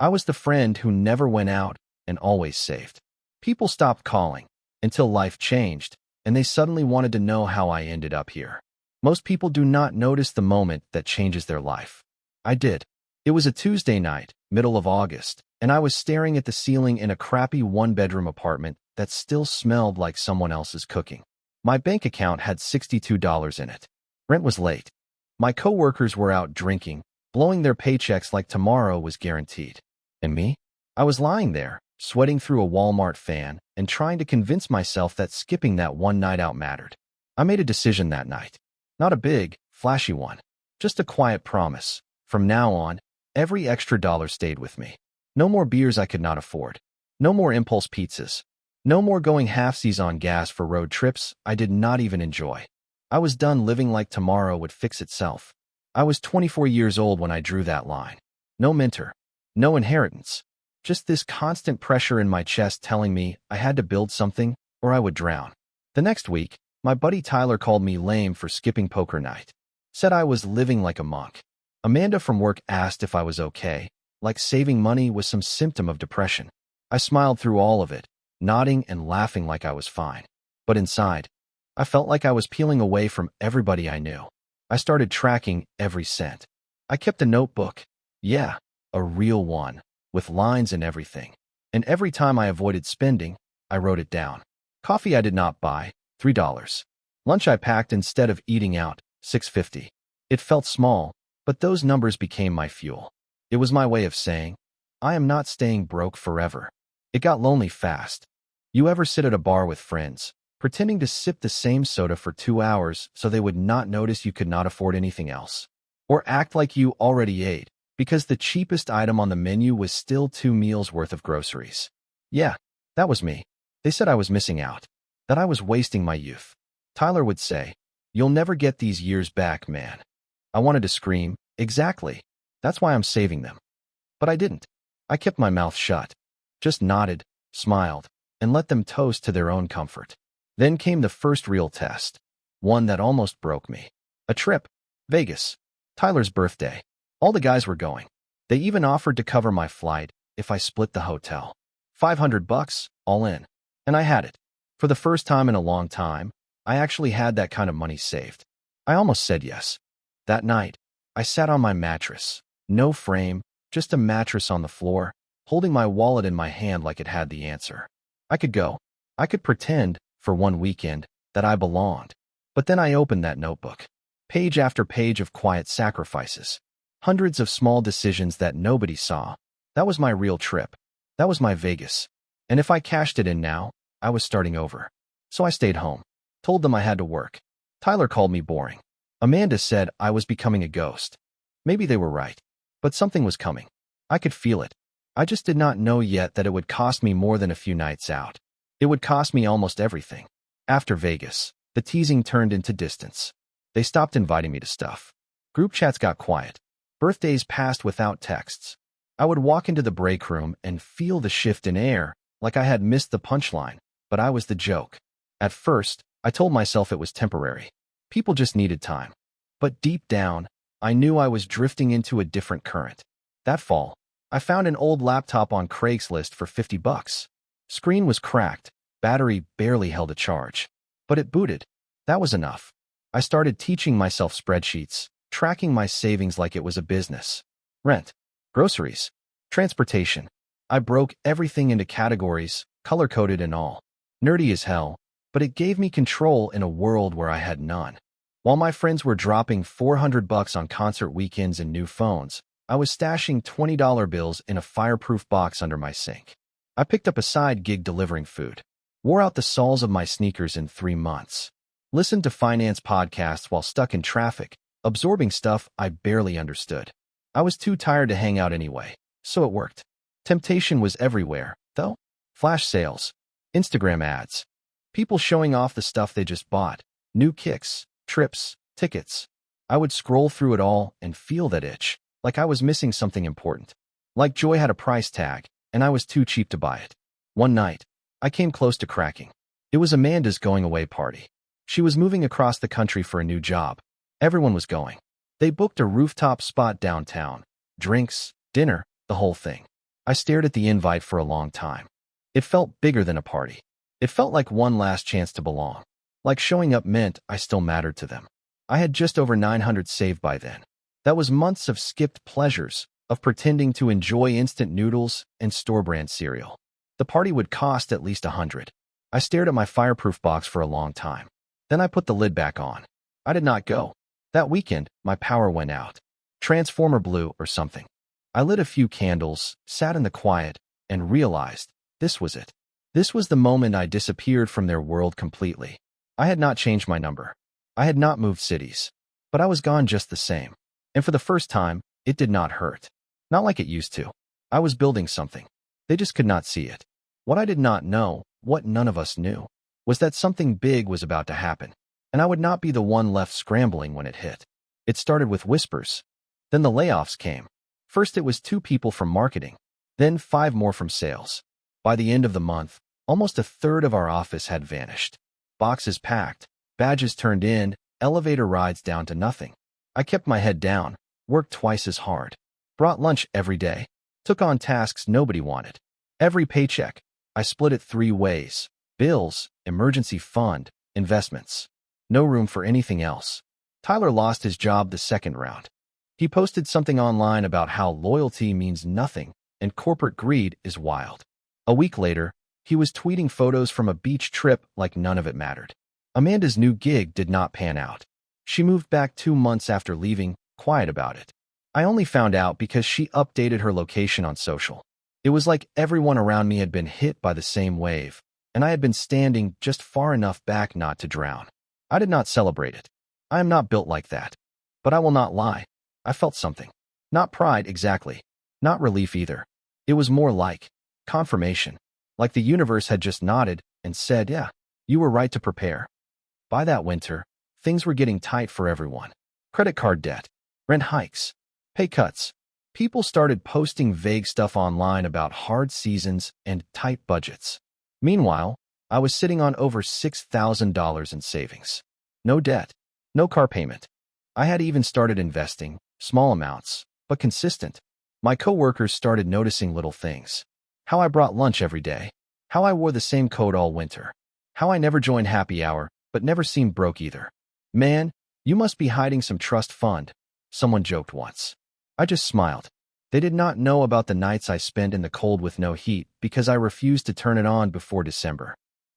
I was the friend who never went out and always saved. People stopped calling until life changed, and they suddenly wanted to know how I ended up here. Most people do not notice the moment that changes their life. I did. It was a Tuesday night, middle of August, and I was staring at the ceiling in a crappy one-bedroom apartment that still smelled like someone else's cooking. My bank account had $62 in it. Rent was late. My coworkers were out drinking, blowing their paychecks like tomorrow was guaranteed. And me? I was lying there, sweating through a Walmart fan and trying to convince myself that skipping that one night out mattered. I made a decision that night. Not a big, flashy one. Just a quiet promise. From now on, every extra dollar stayed with me. No more beers I could not afford. No more impulse pizzas. No more going halfsies on gas for road trips I did not even enjoy. I was done living like tomorrow would fix itself. I was 24 years old when I drew that line. No mentor. No inheritance. Just this constant pressure in my chest telling me I had to build something or I would drown. The next week, my buddy Tyler called me lame for skipping poker night. Said I was living like a monk. Amanda from work asked if I was okay, like saving money was some symptom of depression. I smiled through all of it, nodding and laughing like I was fine. But inside, I felt like I was peeling away from everybody I knew. I started tracking every cent. I kept a notebook. Yeah, a real one, with lines and everything. And every time I avoided spending, I wrote it down. Coffee I did not buy, $3. Lunch I packed instead of eating out, $6.50. It felt small, but those numbers became my fuel. It was my way of saying, I am not staying broke forever. It got lonely fast. You ever sit at a bar with friends, pretending to sip the same soda for 2 hours so they would not notice you could not afford anything else? Or act like you already ate, because the cheapest item on the menu was still 2 meals worth of groceries? Yeah, that was me. They said I was missing out, that I was wasting my youth. Tyler would say, you'll never get these years back, man. I wanted to scream, exactly. That's why I'm saving them. But I didn't. I kept my mouth shut, just nodded, smiled, and let them toast to their own comfort. Then came the first real test, one that almost broke me. A trip, Vegas, Tyler's birthday. All the guys were going. They even offered to cover my flight if I split the hotel. $500, all in. And I had it. For the first time in a long time, I actually had that kind of money saved. I almost said yes. That night, I sat on my mattress. No frame, just a mattress on the floor, holding my wallet in my hand like it had the answer. I could go. I could pretend, for one weekend, that I belonged. But then I opened that notebook. Page after page of quiet sacrifices. Hundreds of small decisions that nobody saw. That was my real trip. That was my Vegas. And if I cashed it in now, I was starting over. So I stayed home. Told them I had to work. Tyler called me boring. Amanda said I was becoming a ghost. Maybe they were right. But something was coming. I could feel it. I just did not know yet that it would cost me more than a few nights out. It would cost me almost everything. After Vegas, the teasing turned into distance. They stopped inviting me to stuff. Group chats got quiet. Birthdays passed without texts. I would walk into the break room and feel the shift in air, like I had missed the punchline, but I was the joke. At first, I told myself it was temporary. People just needed time. But deep down, I knew I was drifting into a different current. That fall, I found an old laptop on Craigslist for $50. Screen was cracked, battery barely held a charge. But it booted. That was enough. I started teaching myself spreadsheets, tracking my savings like it was a business. Rent, groceries, transportation. I broke everything into categories, color-coded and all. Nerdy as hell, but it gave me control in a world where I had none. While my friends were dropping $400 on concert weekends and new phones, I was stashing $20 bills in a fireproof box under my sink. I picked up a side gig delivering food. Wore out the soles of my sneakers in 3 months. Listened to finance podcasts while stuck in traffic, absorbing stuff I barely understood. I was too tired to hang out anyway, so it worked. Temptation was everywhere, though. Flash sales, Instagram ads, people showing off the stuff they just bought, new kicks, trips, tickets. I would scroll through it all and feel that itch, like I was missing something important. Like joy had a price tag, and I was too cheap to buy it. One night, I came close to cracking. It was Amanda's going-away party. She was moving across the country for a new job. Everyone was going. They booked a rooftop spot downtown. Drinks, dinner, the whole thing. I stared at the invite for a long time. It felt bigger than a party. It felt like one last chance to belong. Like showing up meant I still mattered to them. I had just over 900 saved by then. That was months of skipped pleasures, of pretending to enjoy instant noodles and store-brand cereal. The party would cost at least 100. I stared at my fireproof box for a long time. Then I put the lid back on. I did not go. That weekend, my power went out. Transformer blue or something. I lit a few candles, sat in the quiet, and realized this was it. This was the moment I disappeared from their world completely. I had not changed my number. I had not moved cities. But I was gone just the same. And for the first time, it did not hurt. Not like it used to. I was building something. They just could not see it. What I did not know, what none of us knew, was that something big was about to happen. And I would not be the one left scrambling when it hit. It started with whispers. Then the layoffs came. First it was 2 people from marketing. Then 5 more from sales. By the end of the month, almost a third of our office had vanished. Boxes packed, badges turned in, elevator rides down to nothing. I kept my head down, worked twice as hard, brought lunch every day, took on tasks nobody wanted. Every paycheck, I split it 3 ways: bills, emergency fund, investments. No room for anything else. Tyler lost his job the second round. He posted something online about how loyalty means nothing and corporate greed is wild. A week later, he was tweeting photos from a beach trip like none of it mattered. Amanda's new gig did not pan out. She moved back 2 months after leaving, quiet about it. I only found out because she updated her location on social. It was like everyone around me had been hit by the same wave, and I had been standing just far enough back not to drown. I did not celebrate it. I am not built like that. But I will not lie. I felt something. Not pride exactly. Not relief either. It was more like confirmation. Like the universe had just nodded and said, yeah, you were right to prepare. By that winter, things were getting tight for everyone. Credit card debt, rent hikes, pay cuts. People started posting vague stuff online about hard seasons and tight budgets. Meanwhile, I was sitting on over $6,000 in savings. No debt, no car payment. I had even started investing, small amounts, but consistent. My coworkers started noticing little things. How I brought lunch every day. How I wore the same coat all winter. How I never joined happy hour, but never seemed broke either. Man, you must be hiding some trust fund, someone joked once. I just smiled. They did not know about the nights I spent in the cold with no heat because I refused to turn it on before December.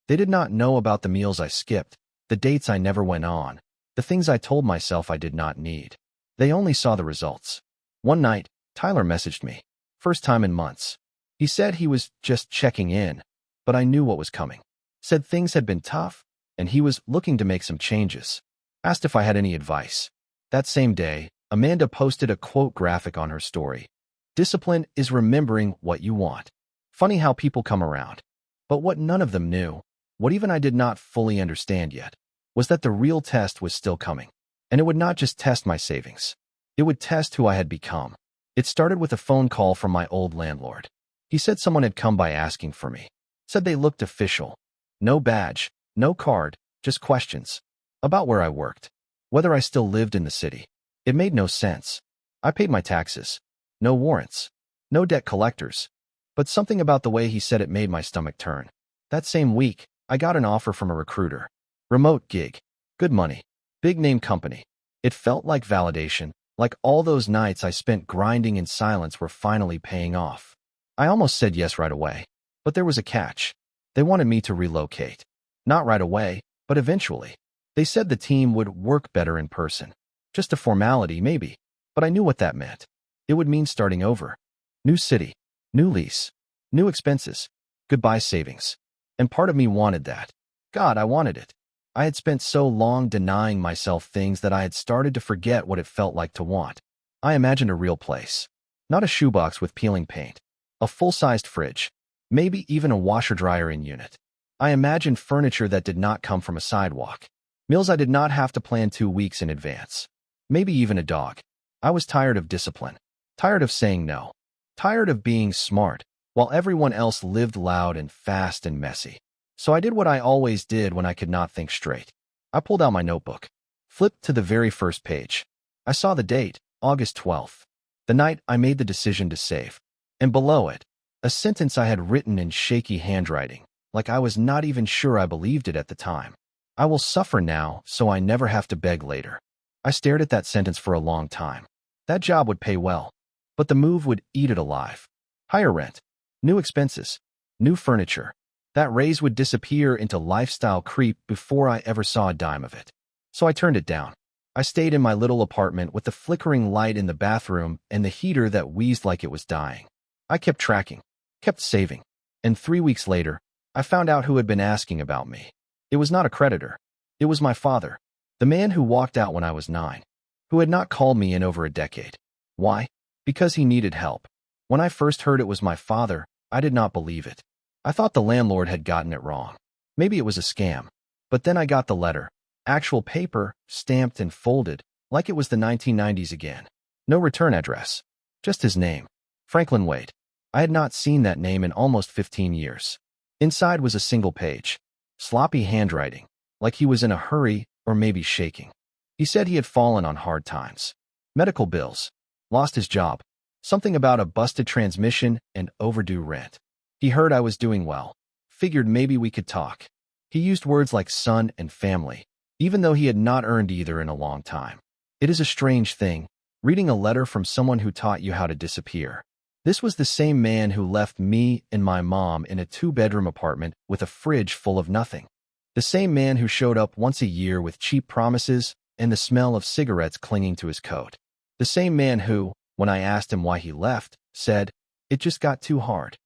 They did not know about the meals I skipped, the dates I never went on, the things I told myself I did not need. They only saw the results. One night, Tyler messaged me. First time in months. He said he was just checking in, but I knew what was coming. Said things had been tough, and he was looking to make some changes. Asked if I had any advice. That same day, Amanda posted a quote graphic on her story. Discipline is remembering what you want. Funny how people come around. But what none of them knew, what even I did not fully understand yet, was that the real test was still coming. And it would not just test my savings. It would test who I had become. It started with a phone call from my old landlord. He said someone had come by asking for me. Said they looked official. No badge, no card, just questions. About where I worked. Whether I still lived in the city. It made no sense. I paid my taxes. No warrants. No debt collectors. But something about the way he said it made my stomach turn. That same week, I got an offer from a recruiter. Remote gig. Good money. Big name company. It felt like validation, like all those nights I spent grinding in silence were finally paying off. I almost said yes right away. But there was a catch. They wanted me to relocate. Not right away, but eventually. They said the team would work better in person. Just a formality, maybe. But I knew what that meant. It would mean starting over. New city. New lease. New expenses. Goodbye savings. And part of me wanted that. God, I wanted it. I had spent so long denying myself things that I had started to forget what it felt like to want. I imagined a real place. Not a shoebox with peeling paint. A full-sized fridge. Maybe even a washer-dryer in unit. I imagined furniture that did not come from a sidewalk. Meals I did not have to plan 2 weeks in advance. Maybe even a dog. I was tired of discipline. Tired of saying no. Tired of being smart, while everyone else lived loud and fast and messy. So I did what I always did when I could not think straight. I pulled out my notebook. Flipped to the very first page. I saw the date, August 12th. The night I made the decision to save. And below it, A sentence I had written in shaky handwriting, like I was not even sure I believed it at the time. I will suffer now, so I never have to beg later. I stared at that sentence for a long time. That job would pay well, but the move would eat it alive. Higher rent, new expenses, new furniture. That raise would disappear into lifestyle creep before I ever saw a dime of it. So I turned it down. I stayed in my little apartment with the flickering light in the bathroom and the heater that wheezed like it was dying. I kept tracking, kept saving, and 3 weeks later, I found out who had been asking about me. It was not a creditor. It was my father, the man who walked out when I was 9, who had not called me in over a decade. Why? Because he needed help. When I first heard it was my father, I did not believe it. I thought the landlord had gotten it wrong. Maybe it was a scam. But then I got the letter. Actual paper, stamped and folded, like it was the 1990s again. No return address. Just his name. Franklin Wade. I had not seen that name in almost 15 years. Inside was a single page. Sloppy handwriting, like he was in a hurry or maybe shaking. He said he had fallen on hard times. Medical bills. Lost his job. Something about a busted transmission and overdue rent. He heard I was doing well. Figured maybe we could talk. He used words like son and family, even though he had not earned either in a long time. It is a strange thing, reading a letter from someone who taught you how to disappear. This was the same man who left me and my mom in a 2-bedroom apartment with a fridge full of nothing. The same man who showed up once a year with cheap promises and the smell of cigarettes clinging to his coat. The same man who, when I asked him why he left, said, "It just got too hard."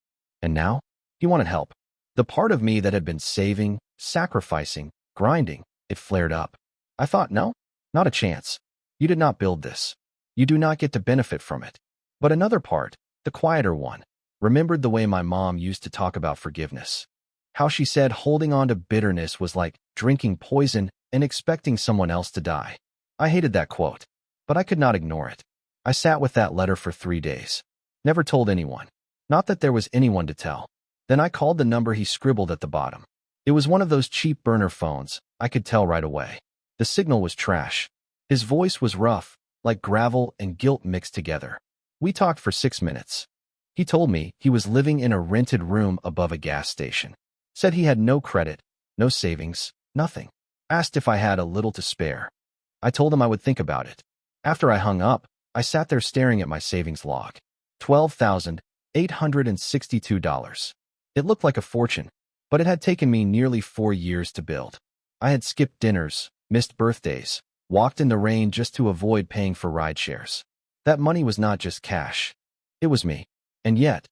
And now, he wanted help. The part of me that had been saving, sacrificing, grinding, it flared up. I thought, no, not a chance. You did not build this. You do not get to benefit from it. But another part, the quieter one, remembered the way my mom used to talk about forgiveness. How she said holding on to bitterness was like drinking poison and expecting someone else to die. I hated that quote, but I could not ignore it. I sat with that letter for 3 days. Never told anyone. Not that there was anyone to tell. Then I called the number he scribbled at the bottom. It was one of those cheap burner phones. I could tell right away. The signal was trash. His voice was rough, like gravel and guilt mixed together. We talked for 6 minutes. He told me he was living in a rented room above a gas station. Said he had no credit, no savings, nothing. Asked if I had a little to spare. I told him I would think about it. After I hung up, I sat there staring at my savings log. $12,862. It looked like a fortune, but it had taken me nearly 4 years to build. I had skipped dinners, missed birthdays, walked in the rain just to avoid paying for ride shares. That money was not just cash. It was me. And yet,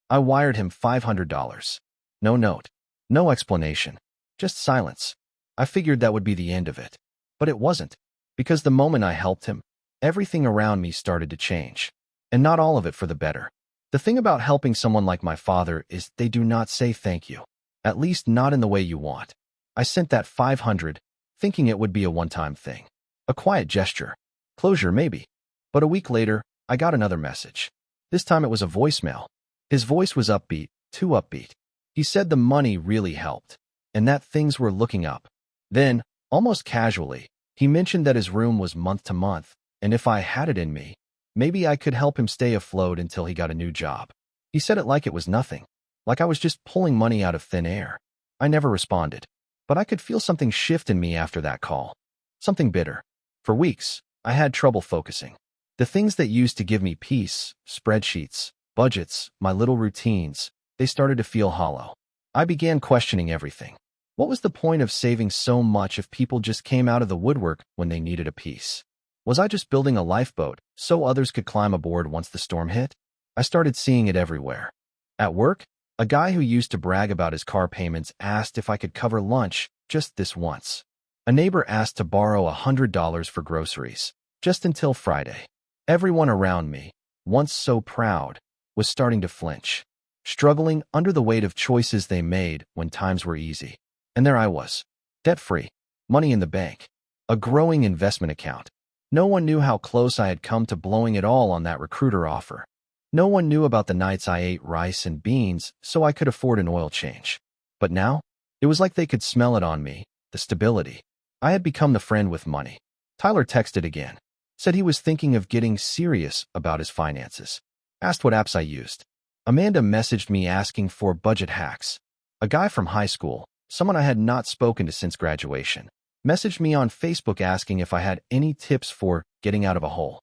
I wired him $500. No note. No explanation. Just silence. I figured that would be the end of it. But it wasn't. Because the moment I helped him, everything around me started to change. And not all of it for the better. The thing about helping someone like my father is they do not say thank you. At least not in the way you want. I sent that $500, thinking it would be a one-time thing. A quiet gesture. Closure, maybe. But a week later, I got another message. This time it was a voicemail. His voice was upbeat, too upbeat. He said the money really helped, and that things were looking up. Then, almost casually, he mentioned that his room was month to month, and if I had it in me, maybe I could help him stay afloat until he got a new job. He said it like it was nothing, like I was just pulling money out of thin air. I never responded, but I could feel something shift in me after that call. Something bitter. For weeks, I had trouble focusing. The things that used to give me peace, spreadsheets, budgets, my little routines, they started to feel hollow. I began questioning everything. What was the point of saving so much if people just came out of the woodwork when they needed a piece? Was I just building a lifeboat so others could climb aboard once the storm hit? I started seeing it everywhere. At work, a guy who used to brag about his car payments asked if I could cover lunch just this once. A neighbor asked to borrow $100 for groceries, just until Friday. Everyone around me, once so proud, was starting to flinch, struggling under the weight of choices they made when times were easy. And there I was, debt-free, money in the bank, a growing investment account. No one knew how close I had come to blowing it all on that recruiter offer. No one knew about the nights I ate rice and beans so I could afford an oil change. But now, it was like they could smell it on me, the stability. I had become the friend with money. Tyler texted again. Said he was thinking of getting serious about his finances. Asked what apps I used. Amanda messaged me asking for budget hacks. A guy from high school, someone I had not spoken to since graduation, messaged me on Facebook asking if I had any tips for getting out of a hole.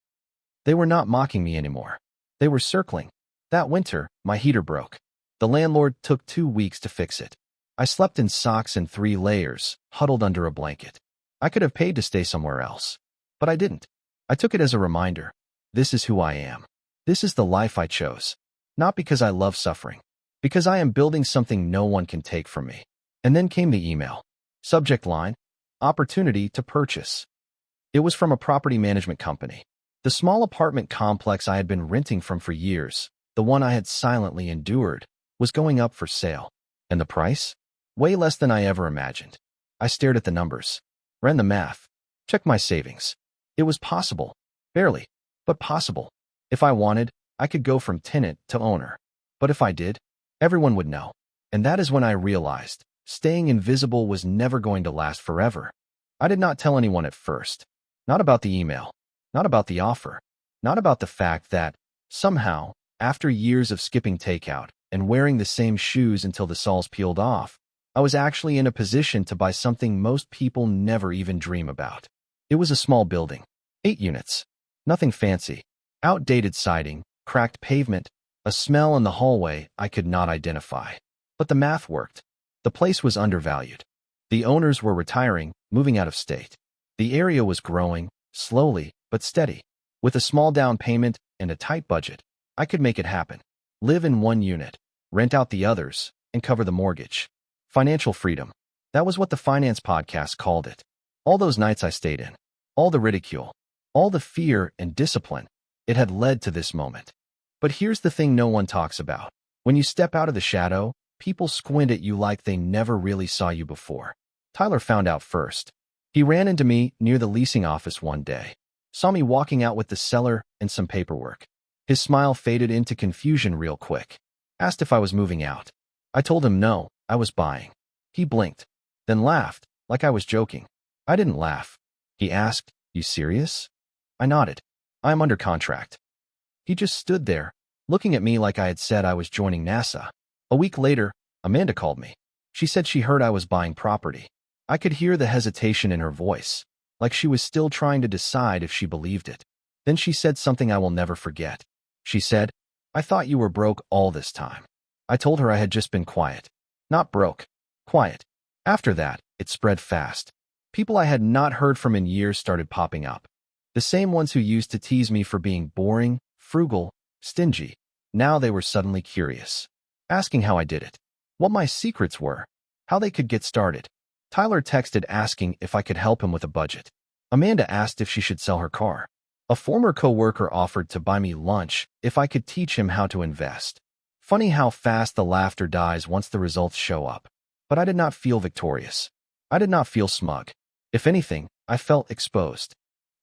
They were not mocking me anymore. They were circling. That winter, my heater broke. The landlord took 2 weeks to fix it. I slept in socks and 3 layers, huddled under a blanket. I could have paid to stay somewhere else, but I didn't. I took it as a reminder. This is who I am. This is the life I chose. Not because I love suffering, because I am building something no one can take from me. And then came the email. Subject line, opportunity to purchase. It was from a property management company. The small apartment complex I had been renting from for years, the one I had silently endured, was going up for sale. And the price? Way less than I ever imagined. I stared at the numbers, ran the math, checked my savings. It was possible. Barely, but possible. If I wanted, I could go from tenant to owner. But if I did, everyone would know. And that is when I realized staying invisible was never going to last forever. I did not tell anyone at first. Not about the email. Not about the offer. Not about the fact that, somehow, after years of skipping takeout and wearing the same shoes until the soles peeled off, I was actually in a position to buy something most people never even dream about. It was a small building. 8 units. Nothing fancy. Outdated siding, cracked pavement, a smell in the hallway I could not identify. But the math worked. The place was undervalued. The owners were retiring, moving out of state. The area was growing, slowly but steady. With a small down payment and a tight budget, I could make it happen. Live in 1 unit, rent out the others, and cover the mortgage. Financial freedom. That was what the finance podcast called it. All those nights I stayed in, all the ridicule, all the fear and discipline, it had led to this moment. But here's the thing no one talks about. When you step out of the shadow, people squint at you like they never really saw you before. Tyler found out first. He ran into me near the leasing office one day, saw me walking out with the seller and some paperwork. His smile faded into confusion real quick. Asked if I was moving out. I told him no, I was buying. He blinked, then laughed, like I was joking. I didn't laugh. He asked, "You serious?" I nodded. "I'm under contract." He just stood there, looking at me like I had said I was joining NASA. A week later, Amanda called me. She said she heard I was buying property. I could hear the hesitation in her voice, like she was still trying to decide if she believed it. Then she said something I will never forget. She said, "I thought you were broke all this time." I told her I had just been quiet. Not broke. Quiet. After that, it spread fast. People I had not heard from in years started popping up. The same ones who used to tease me for being boring, frugal, stingy. Now they were suddenly curious, asking how I did it, what my secrets were, how they could get started. Tyler texted asking if I could help him with a budget. Amanda asked if she should sell her car. A former coworker offered to buy me lunch if I could teach him how to invest. Funny how fast the laughter dies once the results show up. But I did not feel victorious. I did not feel smug. If anything, I felt exposed.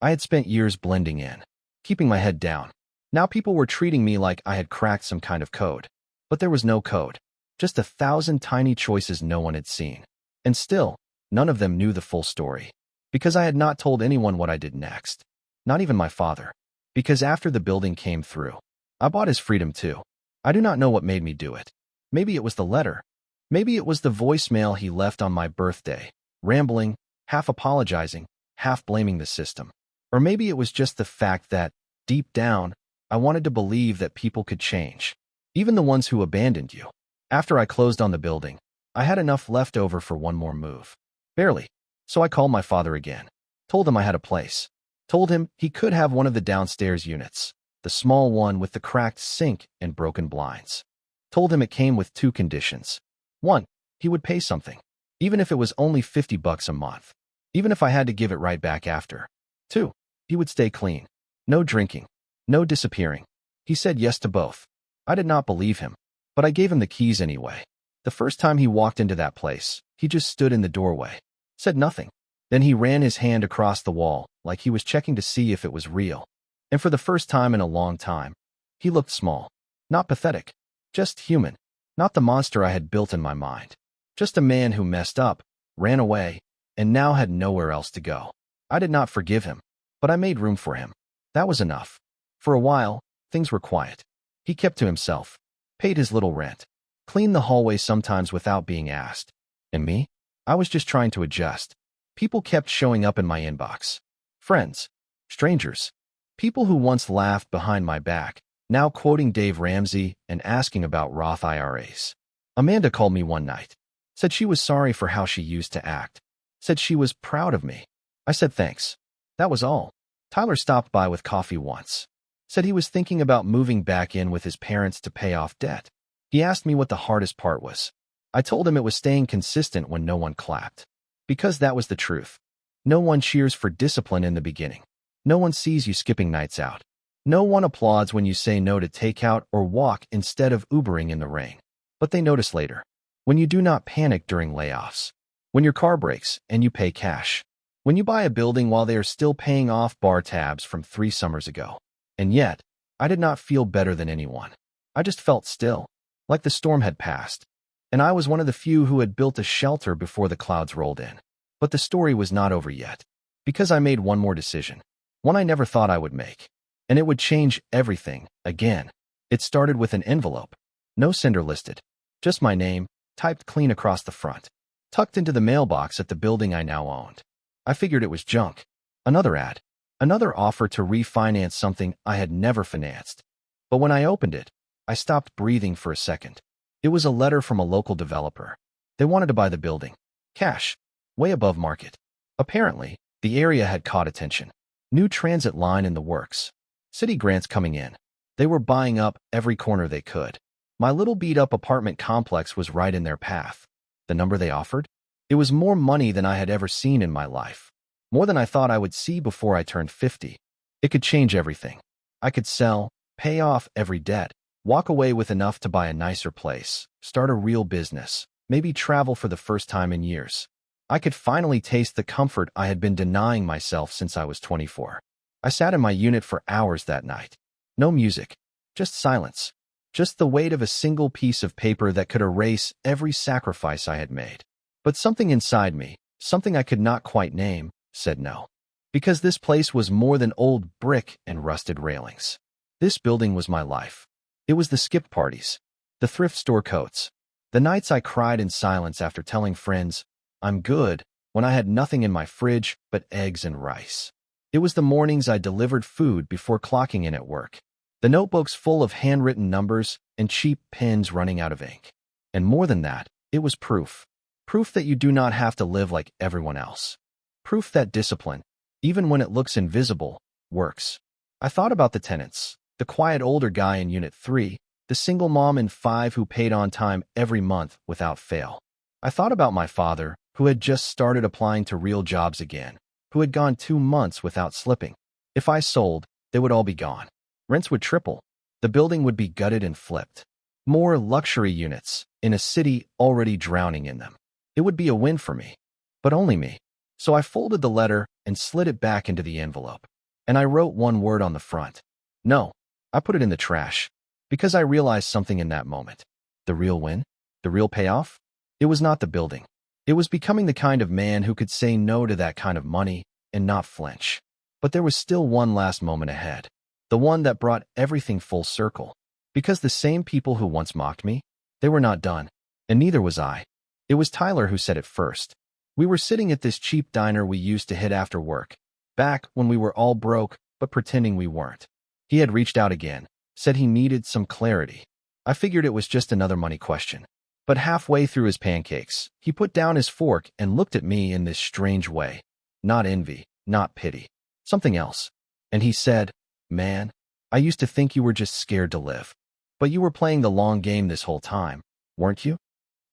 I had spent years blending in, keeping my head down. Now people were treating me like I had cracked some kind of code. But there was no code. Just 1,000 tiny choices no one had seen. And still, none of them knew the full story. Because I had not told anyone what I did next. Not even my father. Because after the building came through, I bought his freedom too. I do not know what made me do it. Maybe it was the letter. Maybe it was the voicemail he left on my birthday, rambling, half apologizing, half blaming the system. Or maybe it was just the fact that, deep down, I wanted to believe that people could change. Even the ones who abandoned you. After I closed on the building, I had enough left over for one more move. Barely. So I called my father again. Told him I had a place. Told him he could have one of the downstairs units. The small one with the cracked sink and broken blinds. Told him it came with 2 conditions. 1, he would pay something, even if it was only $50 a month, even if I had to give it right back after. 2, he would stay clean. No drinking, no disappearing. He said yes to both. I did not believe him, but I gave him the keys anyway. The first time he walked into that place, he just stood in the doorway, said nothing. Then he ran his hand across the wall, like he was checking to see if it was real. And for the first time in a long time, he looked small. Not pathetic. Just human. Not the monster I had built in my mind. Just a man who messed up, ran away, and now had nowhere else to go. I did not forgive him, but I made room for him. That was enough. For a while, things were quiet. He kept to himself. paid his little rent, cleaned the hallway sometimes without being asked. And me? I was just trying to adjust. People kept showing up in my inbox. Friends, strangers, people who once laughed behind my back, now quoting Dave Ramsey and asking about Roth IRAs. Amanda called me one night, said she was sorry for how she used to act, said she was proud of me. I said thanks. That was all. Tyler stopped by with coffee once, said he was thinking about moving back in with his parents to pay off debt. He asked me what the hardest part was. I told him it was staying consistent when no one clapped. Because that was the truth. No one cheers for discipline in the beginning. No one sees you skipping nights out. No one applauds when you say no to takeout or walk instead of Ubering in the rain. But they notice later. When you do not panic during layoffs. When your car breaks and you pay cash. When you buy a building while they are still paying off bar tabs from 3 summers ago. And yet, I did not feel better than anyone. I just felt still, like the storm had passed. And I was one of the few who had built a shelter before the clouds rolled in. But the story was not over yet. Because I made one more decision. One I never thought I would make. And it would change everything, again. It started with an envelope. No sender listed. Just my name, typed clean across the front. Tucked into the mailbox at the building I now owned. I figured it was junk. Another ad. Another offer to refinance something I had never financed. But when I opened it, I stopped breathing for a second. It was a letter from a local developer. They wanted to buy the building. Cash. Way above market. Apparently, the area had caught attention. New transit line in the works. City grants coming in. They were buying up every corner they could. My little beat-up apartment complex was right in their path. The number they offered? It was more money than I had ever seen in my life. More than I thought I would see before I turned 50. It could change everything. I could sell, pay off every debt, walk away with enough to buy a nicer place, start a real business, maybe travel for the first time in years. I could finally taste the comfort I had been denying myself since I was 24. I sat in my unit for hours that night. No music, just silence. Just the weight of a single piece of paper that could erase every sacrifice I had made. But something inside me, something I could not quite name, said no. Because this place was more than old brick and rusted railings. This building was my life. It was the skip parties, the thrift store coats, the nights I cried in silence after telling friends, I'm good, when I had nothing in my fridge but eggs and rice. It was the mornings I delivered food before clocking in at work. The notebooks full of handwritten numbers and cheap pens running out of ink. And more than that, it was proof. Proof that you do not have to live like everyone else. Proof that discipline, even when it looks invisible, works. I thought about the tenants, the quiet older guy in Unit 3, the single mom in 5 who paid on time every month without fail. I thought about my father, who had just started applying to real jobs again, who had gone 2 months without slipping. If I sold, they would all be gone. Rents would triple. The building would be gutted and flipped. More luxury units, in a city already drowning in them. It would be a win for me. But only me. So I folded the letter and slid it back into the envelope. And I wrote one word on the front. No. I put it in the trash. Because I realized something in that moment. The real win? The real payoff? It was not the building. It was becoming the kind of man who could say no to that kind of money and not flinch. But there was still one last moment ahead. The one that brought everything full circle. Because the same people who once mocked me, they were not done. And neither was I. It was Tyler who said it first. We were sitting at this cheap diner we used to hit after work, back when we were all broke, but pretending we weren't. He had reached out again, said he needed some clarity. I figured it was just another money question. But halfway through his pancakes, he put down his fork and looked at me in this strange way. Not envy, not pity. Something else. And he said, Man, I used to think you were just scared to live. But you were playing the long game this whole time, weren't you?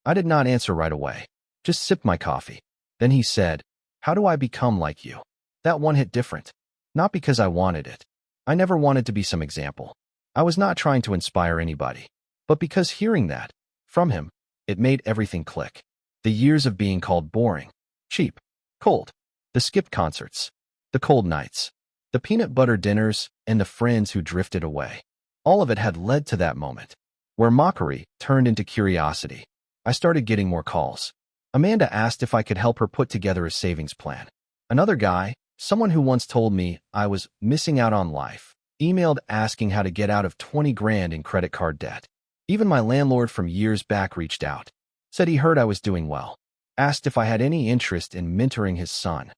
I did not answer right away. Just sipped my coffee. Then he said, How do I become like you? That one hit different. Not because I wanted it. I never wanted to be some example. I was not trying to inspire anybody. But because hearing that, from him, it made everything click. The years of being called boring, cheap, cold, the skipped concerts, the cold nights, the peanut butter dinners, and the friends who drifted away. All of it had led to that moment, where mockery turned into curiosity. I started getting more calls. Amanda asked if I could help her put together a savings plan. Another guy, someone who once told me I was missing out on life, emailed asking how to get out of 20 grand in credit card debt. Even my landlord from years back reached out, said he heard I was doing well, asked if I had any interest in mentoring his son.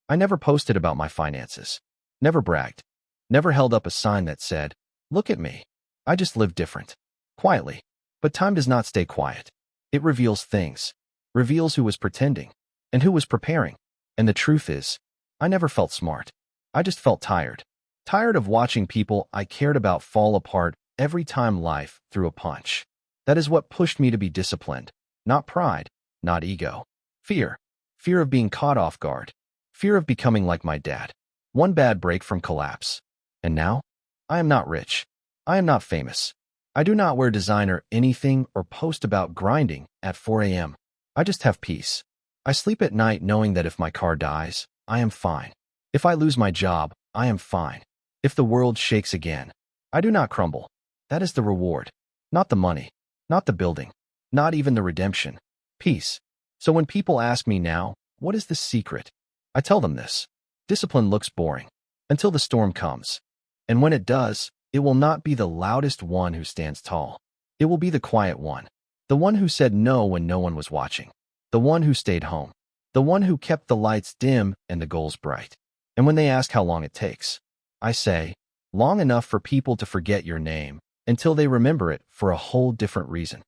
I never posted about my finances, never bragged, never held up a sign that said, "Look at me." I just lived different, quietly. But time does not stay quiet. It reveals things, reveals who was pretending and who was preparing. And the truth is, I never felt smart. I just felt tired. Tired of watching people I cared about fall apart every time life threw a punch. That is what pushed me to be disciplined. Not pride, not ego. Fear. Fear of being caught off guard. Fear of becoming like my dad. One bad break from collapse. And now? I am not rich. I am not famous. I do not wear designer anything or post about grinding at 4 a.m. I just have peace. I sleep at night knowing that if my car dies, I am fine. If I lose my job, I am fine. If the world shakes again, I do not crumble. That is the reward. Not the money, not the building, not even the redemption. Peace. So when people ask me now, what is the secret? I tell them this. Discipline looks boring until the storm comes. And when it does, it will not be the loudest one who stands tall. It will be the quiet one. The one who said no when no one was watching. The one who stayed home. The one who kept the lights dim and the goals bright. And when they ask how long it takes, I say, long enough for people to forget your name until they remember it for a whole different reason.